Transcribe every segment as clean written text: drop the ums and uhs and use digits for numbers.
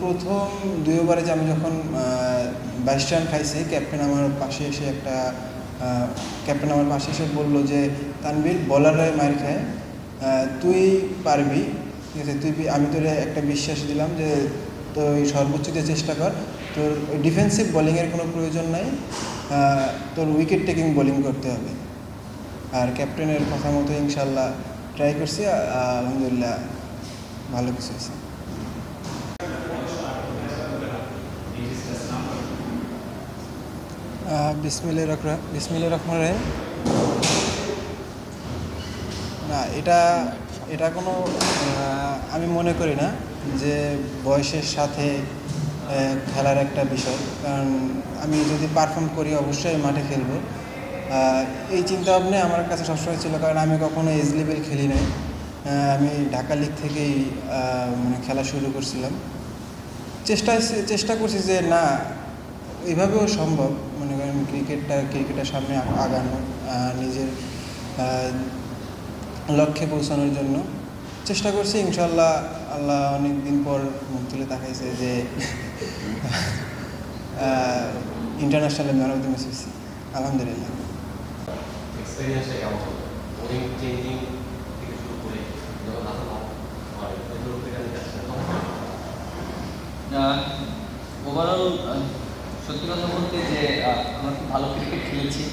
প্রথম 2 ওভারে যে আমি যখন 22 রান খাইছি, ক্যাপ্টেন আমার পাশে এসে বলল যে তানভীর বলাররাই মার খায়, তুই পারবি, ঠিক আছে, আমি তোর একটা বিশ্বাস দিলাম যে তুই সর্বোচ্চ দিয়ে চেষ্টা কর, তোর ডিফেন্সিভ বোলিংয়ের কোনো প্রয়োজন নাই, তোর উইকেট টেকিং বোলিং করতে হবে। আর ক্যাপ্টেনের কথা মতো ইনশাল্লাহ ট্রাই করছি, আলহামদুলিল্লাহ ভালো কিছু হয়েছে। বিসমিল্লাহির রহমানির রহিম। না, এটা কোনো আমি মনে করি না যে বয়সের সাথে খেলার একটা বিষয়, কারণ আমি যদি পারফর্ম করি অবশ্যই মাঠে খেলবো। এই চিন্তাভাবনাই আমার কাছে সবসময় ছিল, কারণ আমি কখনো এজ লেভেল খেলি নাই। আমি ঢাকা লিগ থেকেই মানে খেলা শুরু করছিলাম। চেষ্টা করছি যে না, এইভাবেও সম্ভব, মনে করেন ক্রিকেটের সামনে আগানো, নিজের লক্ষ্যে পৌঁছানোর জন্য চেষ্টা করছি। ইনশাল্লাহ আল্লাহ অনেক দিন পর মুখ তুলে তাকাইছে যে international man of the match হয়েছি, আলহামদুলিল্লাহ। ওভারঅল সত্যি কথা বলতে যে আমরা খুব ভালো ক্রিকেট খেলেছি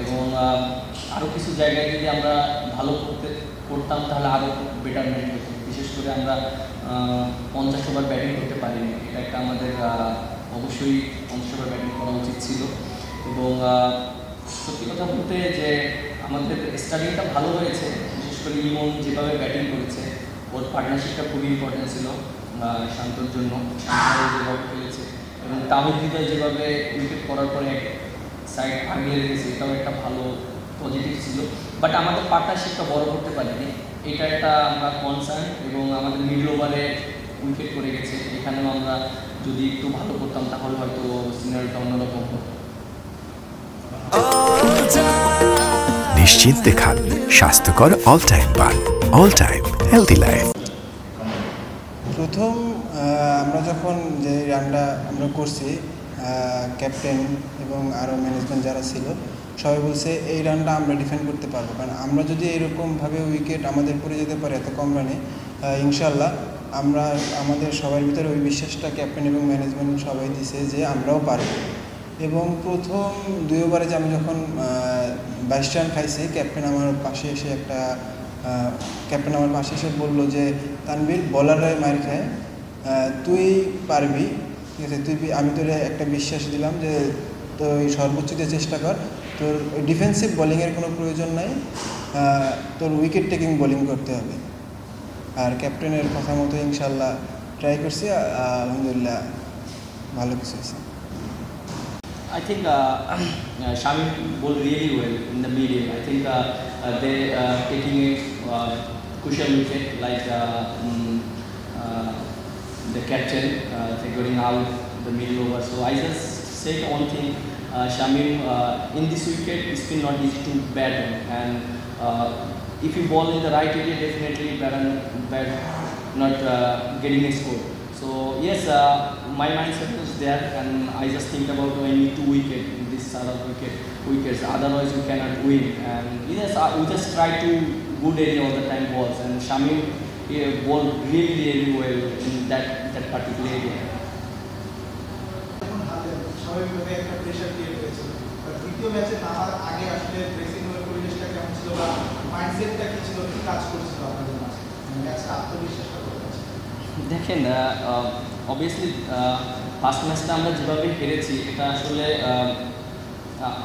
এবং আরও কিছু জায়গায় যদি আমরা ভালো করতাম তাহলে আরও বেটারমেন্ট হতো। বিশেষ করে আমরা 50 ওভার ব্যাটিং করতে পারিনি, এটা একটা আমাদের অবশ্যই 50 ওভার ব্যাটিং করা উচিত ছিল। এবং সত্যি কথা বলতে যে আমাদের স্টার্টিংটা ভালো হয়েছে, বিশেষ করে ইমন যেভাবে ব্যাটিং করেছে, ওর পার্টনারশিপটা খুবই ইম্পর্টেন্ট ছিল শান্তর জন্য, যেভাবে খেলেছে এবং তামিল হৃদয় যেভাবে উইকেট করার পরে এক সাইড আগিয়ে রেখেছে, এটাও একটা ভালো পজিটিভ ছিল। বাট আমাদের পার্টনারশিপটা বড় করতে পারিনি, এটা একটা আমরা কনসার্ন। এবং আমাদের মিডল ওভারে উইকেট করে গেছে, এখানেও আমরা যদি একটু ভালো করতাম তাহলে হয়তো সিনারিটা অন্যরকম হতো। নিশ্চিন্তে খান স্বাস্থ্যকর অল টাইম পান, অল টাইম হেলদি লাইফ। প্রথম আমরা যখন যে রানটা আমরা করছি, ক্যাপ্টেন এবং আরও ম্যানেজমেন্ট যারা ছিল সবাই বলছে এই রানটা আমরা ডিফেন্ড করতে পারবো, কারণ আমরা যদি এরকমভাবে উইকেট আমাদের পড়ে যেতে পারে এত কম রানে, ইনশাল্লাহ আমাদের সবার ভিতরে ওই বিশ্বাসটা ক্যাপ্টেন এবং ম্যানেজমেন্ট সবাই দিছে যে আমরাও পারবো। এবং প্রথম 2 ওভারে যে আমি যখন 22 রান খাইছি, ক্যাপ্টেন আমার পাশে এসে বলল যে তানভীর বলাররাই মার খায়, তুই পারবি, ঠিক আছে, আমি তোর একটা বিশ্বাস দিলাম যে তুই সর্বোচ্চ দিয়ে চেষ্টা কর, তোর ডিফেন্সিভ বোলিংয়ের কোনো প্রয়োজন নাই, তোর উইকেট টেকিং বোলিং করতে হবে। আর ক্যাপ্টেনের কথা মতো ইনশাল্লাহ ট্রাই করছি, আলহামদুলিল্লাহ ভালো কিছু হয়েছে। I think Shamim bowled really well in the medium. I think they taking a crucial wicket like the captain going out the middle over. So I just said one thing, Shamim, in this wicket it's been not easy to bat on, and if you bowl in the right area, definitely bad not getting a score. So yes, my mindset was there, and I just think about I need to wicket in this sort of wickets. Otherwise, we cannot win. And yes, we just try to good area all the time balls, and Shamim bowled really well in that particular area. স্বাভাবিকভাবে একটা pressure create হয়েছিল, দ্বিতীয় ম্যাচে নামার আগে আসলে dressing রুমের পরিবেশটা কেমন ছিল বা মাইন্ডসেটটা কি ছিল, কি কাজ করছিল আপনাদের মাঝে, ম্যাচটা আত্মবিশ্বাসটা কোথায়? দেখেন, অবভিয়াসলি ফার্স্ট ম্যাচটা আমরা যেভাবে হেরেছি এটা আসলে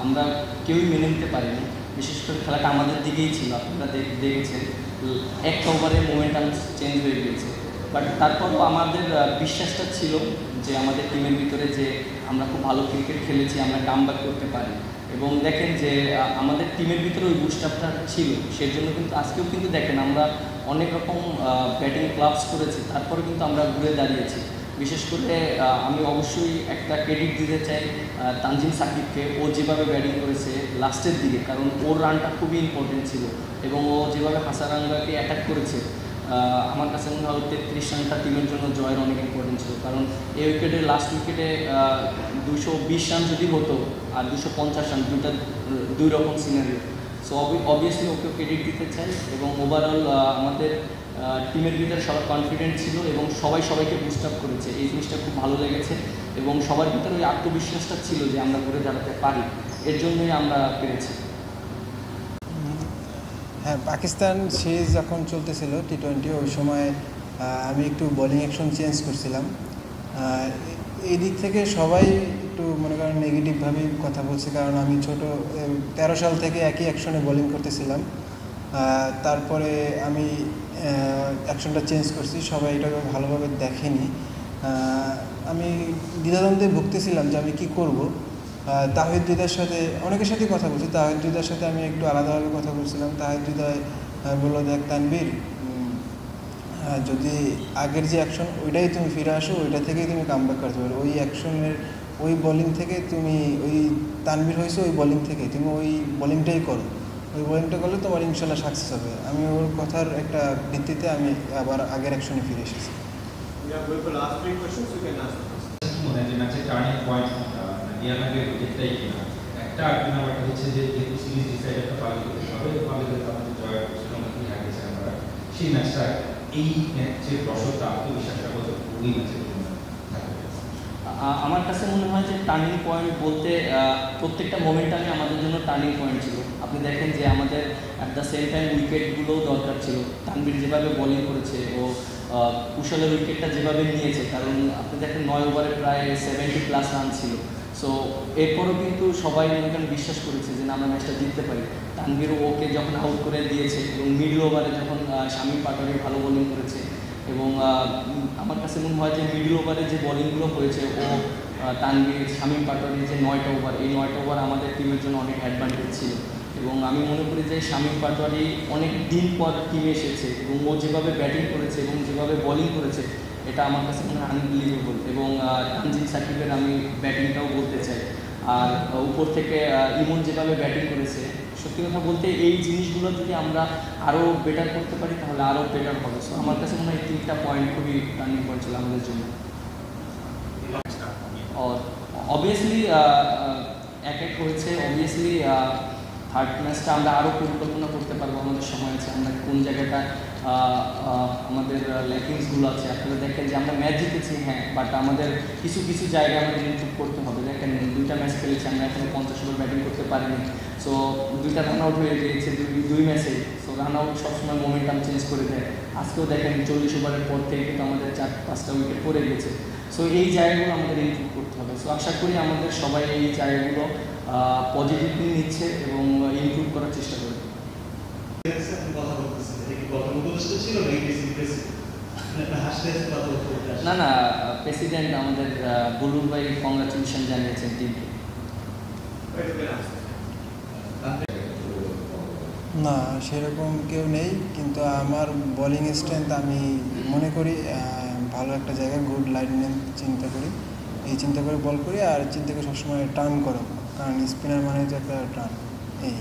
আমরা কেউই মেনে নিতে পারিনি। বিশেষ করে খেলাটা আমাদের দিকেই ছিল, আপনারা দেখেছেন একটা ওভারে মোমেন্টাম চেঞ্জ হয়ে গিয়েছে। বাট তারপরও আমাদের বিশ্বাসটা ছিল যে আমাদের টিমের ভিতরে যে আমরা খুব ভালো ক্রিকেট খেলেছি, আমরা কামব্যাক করতে পারি। এবং দেখেন যে আমাদের টিমের ভিতরে ওই বুস্টআপটা ছিল, সেজন্য কিন্তু আজকেও কিন্তু দেখেন আমরা অনেক রকম ব্যাটিং ক্লাবস করেছি, তারপরে কিন্তু আমরা ঘুরে দাঁড়িয়েছি। বিশেষ করে আমি অবশ্যই একটা ক্রেডিট দিতে চাই তানজিম সাকিবকে, ও যেভাবে ব্যাটিং করেছে লাস্টের দিকে, কারণ ওর রানটা খুবই ইম্পর্টেন্ট ছিল এবং ও যেভাবে হাসারাঙ্গাকে অ্যাটাক করেছে আমার কাছে মনে হয় 33 রানটা টিমের জন্য জয়ের অনেক ইম্পর্টেন্ট ছিল, কারণ এই উইকেটে লাস্ট উইকেটে 220 রান যদি হতো আর 250 রান দুই রকম সিনারিও। সো অবভিয়াসলি ওকে ক্রেডিট দিতে চাই, এবং ওভারঅল আমাদের টিমের ভিতরে সবাই কনফিডেন্ট ছিল এবং সবাই সবাইকে বুস্ট আপ করেছে, এই জিনিসটা খুব ভালো লেগেছে। এবং সবার ভিতরে ওই আত্মবিশ্বাসটা ছিল যে আমরা ঘুরে দাঁড়াতে পারি, এর জন্যই আমরা পেরেছি। হ্যাঁ, পাকিস্তান সিরিজ যখন চলতেছিল T20, ওই সময় আমি একটু বোলিং অ্যাকশন চেঞ্জ করছিলাম। এই দিক থেকে সবাই একটু মনে করেন নেগেটিভভাবেই কথা বলছে, কারণ আমি 13 সাল থেকে একই অ্যাকশনে বোলিং করতেছিলাম। তারপরে আমি অ্যাকশনটা চেঞ্জ করছি, সবাই এটাকে ভালোভাবে দেখেনি। আমি দ্বিধাদ্বন্দ্বে ভুগতেছিলাম যে আমি কী করব। তাহিদ হৃদয়ের সাথে অনেকের সাথে কথা বলছি, তাহিদ হৃদয়ের সাথে আমি একটু আলাদাভাবে কথা বলছিলাম। তাহিদ হৃদয় বললো, দেখ তানভীর, যদি আগের যে অ্যাকশন ওইটাই তুমি ফিরে আসো, ওইটা থেকেই তুমি কামব্যাক করতে পারো। ওই অ্যাকশনের ওই বোলিং থেকে তুমি ওই তানভীর হয়েছে, ওই বোলিং থেকে তুমি ওই বোলিংটাই করো, ওই বোলিংটা করলে তোমার ইনশাল্লাহ সাকসেস হবে। আমি ওর কথার একটা ভিত্তিতে আমি আবার আগের অ্যাকশনে ফিরে এসেছি। মনে হয় যে ম্যাচের টার্নিং পয়েন্ট ইয়ানাগের উইকেটটাই কিনা একটা, আর দুই নাম্বারটা হচ্ছে যে যেহেতু সিরিজ ডিসাইডারটা পালন করতে হবে, আমাদের আমাদের জয় শ্রীলঙ্কা কি হারিয়েছে আমরা, সেই ম্যাচটা এই ম্যাচের দর্শকটা আত্মবিশ্বাসটা কত ওই ম্যাচের জন্য থাকবে? আমার কাছে মনে হয় যে টার্নিং পয়েন্ট বলতে প্রত্যেকটা মোমেন্টামে আমাদের জন্য টার্নিং পয়েন্ট ছিল। আপনি দেখেন যে আমাদের অ্যাট দ্য সেম টাইম উইকেটগুলোও দরকার ছিল। তানভীর যেভাবে বোলিং করেছে ও কুশলের উইকেটটা যেভাবে নিয়েছে, কারণ আপনি দেখেন 9 ওভারে প্রায় 70+ রান ছিল। সো এরপরও কিন্তু সবাই মনে বিশ্বাস করেছে যে না, আমরা ম্যাচটা জিততে পারি। তানভীর ওকে যখন আউট করে দিয়েছে এবং মিডল ওভারে যখন শামীম পাটোয়ারি ভালো বোলিং করেছে, এবং আমার কাছে মনে হয় যে মিডল ওভারে যে বোলিংগুলো হয়েছে ও তানভীর, শামীম পাটোয়ারি যে 9টা ওভার, এই 9টা ওভার আমাদের টিমের জন্য অনেক অ্যাডভান্টেজ ছিল। এবং আমি মনে করি যে শামীম পাটোয়ারি অনেক দিন পর টিমে এসেছে এবং ও যেভাবে ব্যাটিং করেছে এবং যেভাবে বোলিং করেছে, এটা আমার কাছে মনে হয় আনবিলিভেবল। এবং তানজিম সাকিবের আমি ব্যাটিংটাও বলতে চাই। আর উপর থেকে ইমন যেভাবে ব্যাটিং করেছে, সত্যি কথা বলতে এই জিনিসগুলো যদি আমরা আরও বেটার করতে পারি তাহলে আরও বেটার হবে। সো আমার কাছে মনে হয় 3টা পয়েন্ট খুবই টার্নিং পয়েন্ট ছিল আমাদের জন্য। অবভিয়াসলি এক হয়েছে, অবভিয়াসলি থার্ড ম্যাচটা আমরা আরও পরিকল্পনা করতে পারবো, আমাদের সময় আছে, আমরা কোন জায়গাটা আমাদের ল্যাকিংসগুলো আছে। আপনারা দেখেন যে আমরা ম্যাচ জিতেছি, হ্যাঁ, বাট আমাদের কিছু কিছু জায়গায় আমাদের ইমপ্রুভ করতে হবে। দেখেন 2টা ম্যাচ খেলেছি, আমরা এখনো 50 ওভার ব্যাটিং করতে পারিনি। সো 2টা রান আউট হয়ে গিয়েছে দুই ম্যাচে। সো রান আউট সবসময় মোমেন্টাম চেঞ্জ করে দেয়। আজকেও দেখেন 40 ওভারের পর থেকে কিন্তু আমাদের 4-5টা উইকেট পড়ে গেছে। সো এই জায়গাগুলো আমাদের ইমপ্রুভ করতে হবে। সো আশা করি আমাদের সবাই এই জায়গাগুলো পজিটিভলি নিচ্ছে এবং ইমপ্রুভ করার চেষ্টা করবে। না না, প্রেসিডেন্ট আমাদের বলুন ভাই কংগ্রাচুলেশন জানিয়েছেন টিমকে। না, সেরকম কেউ নেই, কিন্তু আমার বোলিং স্ট্রেংথ আমি মনে করি ভালো একটা জায়গায়, গুড লাইন চিন্তা করি, এই চিন্তা করে বল করি, আর চিন্তা করে সবসময় টার্ন করো, কারণ স্পিনার মানে তো একটা টার্ন। এই